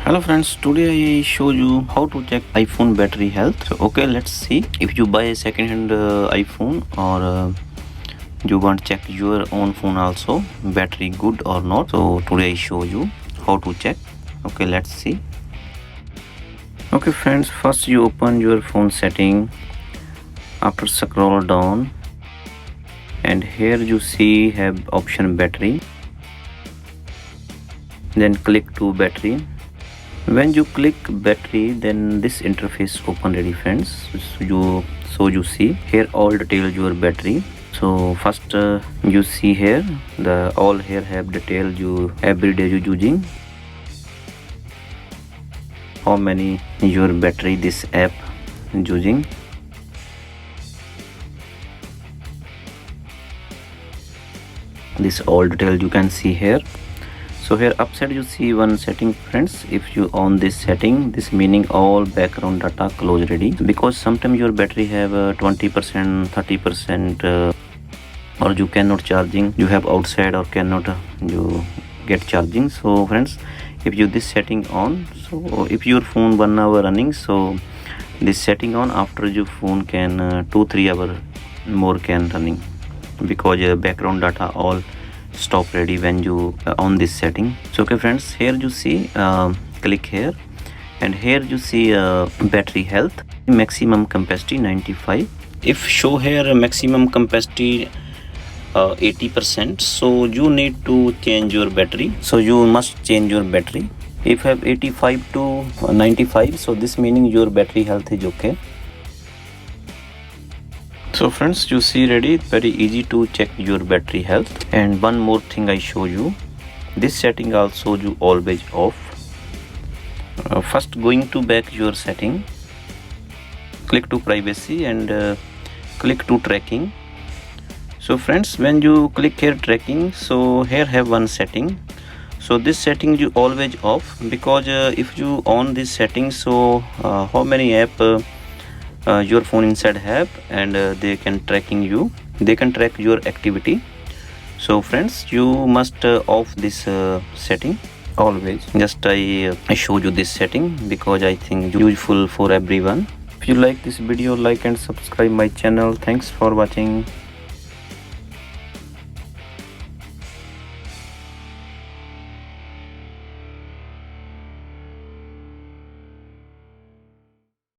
Hello friends, today I show you how to check iPhone battery health. So, okay, let's see. If you buy a second-hand iPhone or you want to check your own phone also battery good or not. So today I show you how to check. Okay, let's see. Okay friends, first you open your phone setting. After scroll down and here you see have option battery. Then click to battery. When you click battery, then this interface open ready friends. So you see here all detail your battery. So first you see here the all here have detail you every day you using, how many your battery this app using. This all detail you can see here. So here upside you see one setting friends. If you on this setting, this meaning all background data close ready, because sometimes your battery have 20% 30% or you cannot charging, you have outside or cannot you get charging. So friends, if you this setting on, so if your phone 1 hour running, so this setting on, after your phone can 2-3 hour more can running, because background data all stop ready when you on this setting. So okay friends, here you see click here and here you see battery health, maximum capacity 95. If show here maximum capacity 80%, so you need to change your battery, so you must change your battery. If have 85 to 95, so this meaning your battery health is okay. So friends, you see ready, very easy to check your battery health. And one more thing I show you, this setting also you always off. First going to back your setting, click to privacy and click to tracking. So friends, when you click here tracking, so here have one setting. So this setting you always off, because if you on this setting, so how many app your phone inside have, and they can tracking you, they can track your activity. So friends, you must off this setting always. Just I show you this setting because I think useful for everyone. If you like this video, like and subscribe my channel. Thanks for watching.